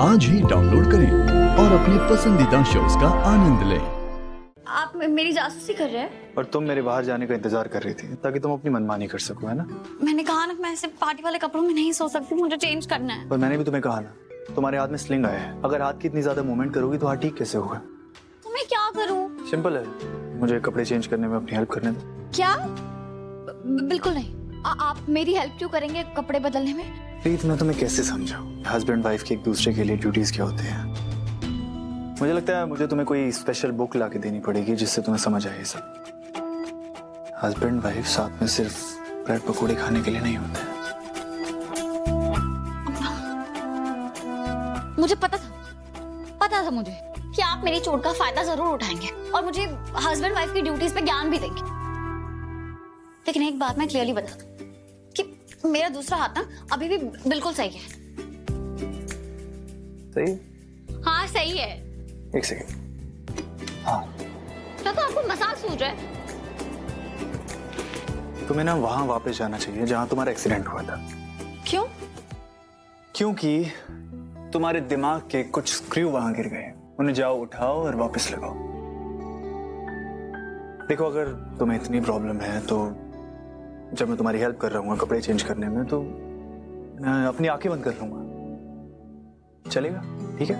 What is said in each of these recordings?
आज ही डाउनलोड करें और अपने पसंदीदा शोज का आनंद लें। आप मेरी जासूसी कर रहे हैं? और तुम मेरे बाहर जाने का इंतजार कर रही थी ताकि तुम अपनी मनमानी कर सको, है ना? मैंने कहा ना मैं ऐसे पार्टी वाले कपड़ों में नहीं सो सकती, मुझे चेंज करना है। और मैंने भी तुम्हें कहा ना, तुम्हारे हाथ में स्लिंग आया है। अगर हाथ की इतनी ज्यादा मूवमेंट करोगी तो हाथ ठीक कैसे होगा? तो मैं क्या करूं? सिंपल है, मुझे कपड़े चेंज करने में अपनी हेल्प करने दो। क्या? बिल्कुल नहीं। आप मेरी हेल्प क्यों करेंगे कपड़े बदलने में? प्रीत, मैं तुम्हें कैसे समझाऊं? हस्बैंड वाइफ की एक दूसरे के लिए ड्यूटीज क्या होते हैं। मुझे लगता है मुझे तुम्हें कोई स्पेशल बुक ला के देनी पड़ेगी जिससे तुम्हें समझ आए ये सब। हस्बैंड वाइफ साथ में सिर्फ ब्रेड पकौड़े खाने के लिए नहीं होते हैं। मुझे पता था मुझे कि आप मेरी चोट का फायदा जरूर उठाएंगे और मुझे हस्बैंड वाइफ की ड्यूटीज पे ज्ञान भी देंगे। लेकिन एक बात मैं क्लियरली बता दूं कि मेरा दूसरा हाथ ना अभी भी बिल्कुल सही है। सही? हाँ सही है। एक सेकेंड। हाँ, क्या तो आपको मजाक सूझ रहा है? तुम्हें ना वहां वापस जाना चाहिए जहां तुम्हारा एक्सीडेंट हुआ था। क्यों? क्योंकि तुम्हारे दिमाग के कुछ स्क्रू वहां गिर गए। उन्हें जाओ उठाओ और वापस लगाओ। देखो, अगर तुम्हें इतनी प्रॉब्लम है तो जब मैं तुम्हारी हेल्प कर रहा हूँ कपड़े चेंज करने में तो मैं अपनी आंखें बंद कर लूंगा। चलेगा? ठीक है?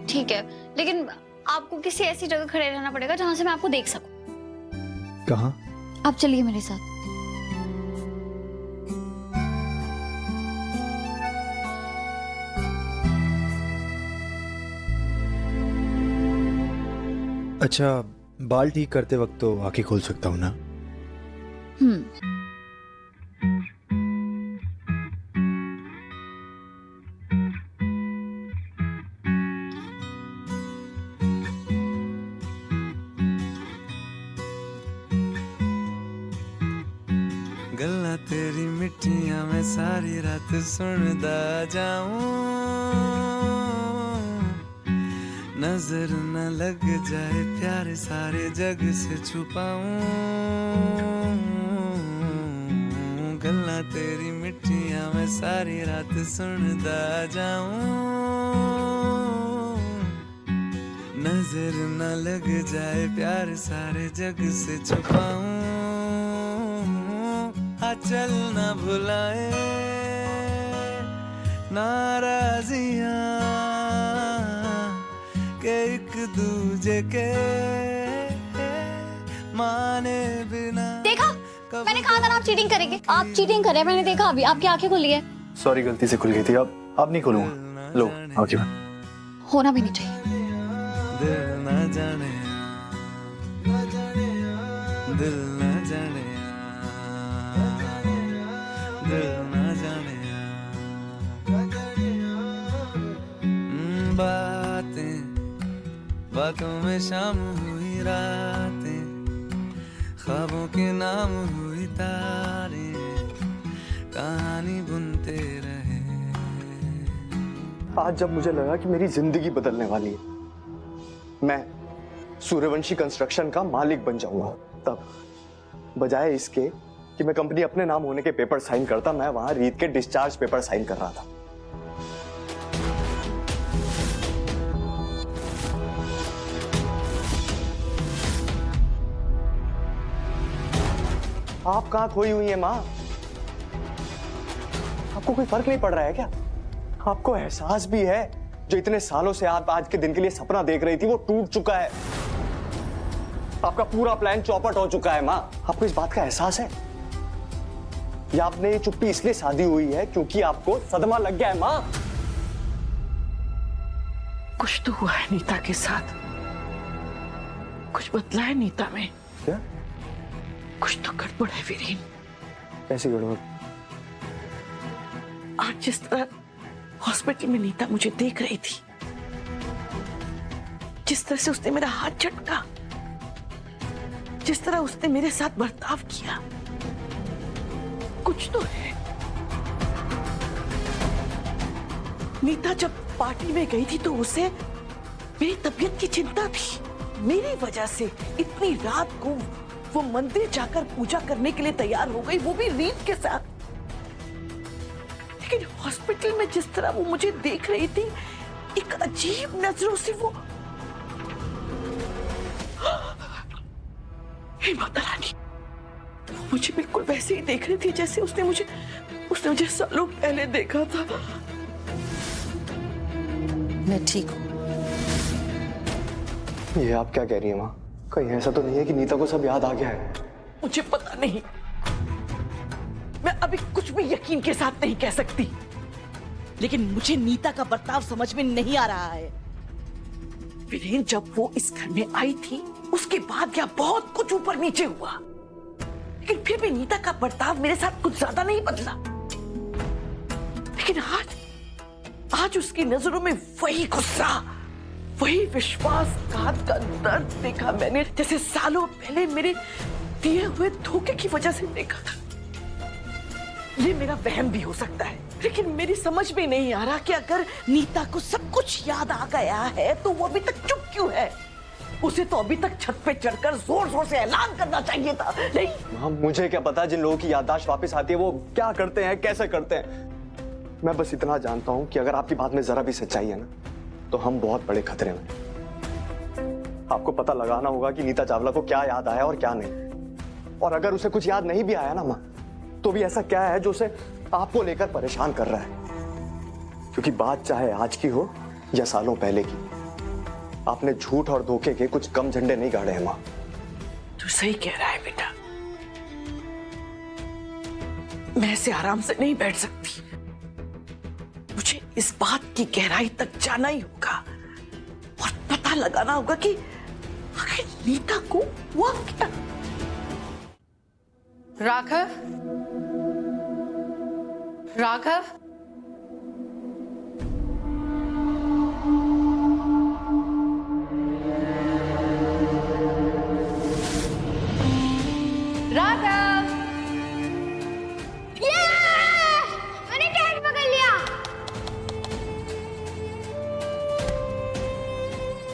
ठीक है, लेकिन आपको किसी ऐसी जगह खड़े रहना पड़ेगा जहां से मैं आपको देख सकूं। कहाँ? आप चलिए मेरे साथ। अच्छा, बाल ठीक करते वक्त तो आंखें खोल सकता हूँ ना? गल्ला तेरी मिठियां मैं सारी रात सुनदा जाऊं, नजर न लग जाए प्यार सारे जग से छुपाऊं। गल्ला तेरी मिठियां मैं सारी रात सुनदा जाऊं, नजर न लग जाए प्यार सारे जग से छुपाऊं। चल न भुलाए नाराजियां के एक दूजे के माने बिना। देखा, मैंने कहा था ना आप चीटिंग करेंगे। आप चीटिंग कर रहे हैं, मैंने देखा अभी आपकी आंखें खुली है। सॉरी, गलती से खुल गई थी। अब नहीं खोलूंगा। लो, आंखें बंद। होना भी नहीं चाहिए। दिल न जाने, दिल न जाने, दिल न जाने। बातों में शाम हुई रातें, ख्वाबों के नाम हुई तारें, कहानी बुनते रहे। आज जब मुझे लगा कि मेरी जिंदगी बदलने वाली है, मैं सूर्यवंशी कंस्ट्रक्शन का मालिक बन जाऊंगा, तब बजाय इसके कि मैं कंपनी अपने नाम होने के पेपर साइन करता, मैं वहां रीत के डिस्चार्ज पेपर साइन कर रहा था। आप कहां खोई हुई है मां? आपको कोई फर्क नहीं पड़ रहा है क्या? आपको एहसास भी है जो इतने सालों से आप आज के दिन के लिए सपना देख रही थी वो टूट चुका है। आपका पूरा प्लान चौपट हो चुका है मां। आपको इस बात का एहसास है? या आपने ये चुप्पी इसलिए साधी हुई है क्योंकि आपको सदमा लग गया है मां? कुछ तो हुआ है नीता के साथ, कुछ बदला है नीता में। क्या? कुछ तो गड़बड़ है वीरेन। कैसी गड़बड़? आज जिस तरह हॉस्पिटल में नीता मुझे देख रही थी, जिस तरह से उसने मेरा हाथ झटका, जिस तरह उसने मेरे साथ बर्ताव किया, कुछ तो है। नीता जब पार्टी में गई थी तो उसे मेरी तबीयत की चिंता थी। मेरी वजह से इतनी रात को वो मंदिर जाकर पूजा करने के लिए तैयार हो गई, वो भी रीत के साथ। लेकिन हॉस्पिटल में जिस तरह वो मुझे देख रही थी, एक अजीब नजरों से वो। हे माता रानी, वो मुझे बिल्कुल वैसे ही देख रही थी जैसे उसने मुझे सालों पहले देखा था। मैं ठीक हूँ। ये आप क्या कह रही हैं माँ? कहीं ऐसा तो नहीं है कि नीता को सब याद आ गया है? मुझे पता नहीं, मैं अभी कुछ भी यकीन के साथ नहीं कह सकती, लेकिन मुझे नीता का बर्ताव समझ में नहीं आ रहा है। वीरेन जब वो इस घर में आई थी, उसके बाद या बहुत कुछ ऊपर नीचे हुआ, लेकिन फिर भी नीता का बर्ताव मेरे साथ कुछ ज्यादा नहीं बदला। लेकिन आज उसकी नजरों में वही गुस्सा, वही विश्वासघात का दर्द देखा मैंने, जैसे सालों पहले मेरे दिए हुए धोखे की वजह से देखा था। ये मेरा वहम भी हो सकता है, लेकिन मेरी समझ में नहीं आ रहा कि अगर नीता को सब कुछ याद आ गया है तो वो अभी तक चुप क्यों है? उसे तो अभी तक छत पे चढ़कर जोर जोर से ऐलान करना चाहिए था। नहीं माँ, मुझे क्या पता जिन लोगों की याददाश्त वापस आती है वो क्या करते हैं, कैसे करते हैं। मैं बस इतना जानता हूं कि अगर आपकी बात में जरा भी सच्चाई है ना, तो हम बहुत बड़े खतरे में। आपको पता लगाना होगा कि नीता चावला को क्या याद आया और क्या नहीं। और अगर उसे कुछ याद नहीं भी आया ना माँ, तो भी ऐसा क्या है जो उसे आपको लेकर परेशान कर रहा है? क्योंकि बात चाहे आज की हो या सालों पहले की, आपने झूठ और धोखे के कुछ कम झंडे नहीं गाड़े हैं माँ। तू सही कह रहा है बेटा, मैं ऐसे आराम से नहीं बैठ सकती। मुझे इस बात की गहराई तक जाना ही होगा और पता लगाना होगा कि आखिर नीता को हुआ क्या। राघव, राघव, राघव, मैंने कैच पकड़ लिया।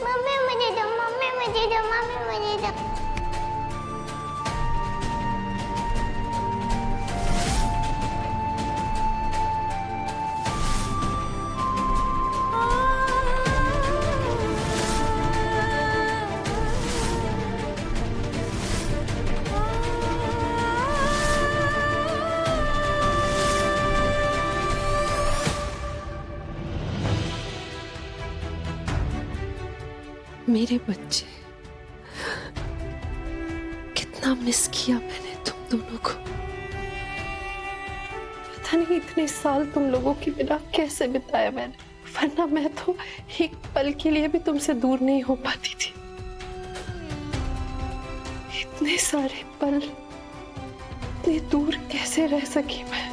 मम्मी मुझे दो, मम्मी मुझे दो, मम्मी मुझे दो। मेरे बच्चे, कितना मिस किया मैंने तुम दोनों को। पता नहीं इतने साल तुम लोगों के बिना कैसे बिताया मैंने, वरना मैं तो एक पल के लिए भी तुमसे दूर नहीं हो पाती थी। इतने सारे पल इतने दूर कैसे रह सकी मैं?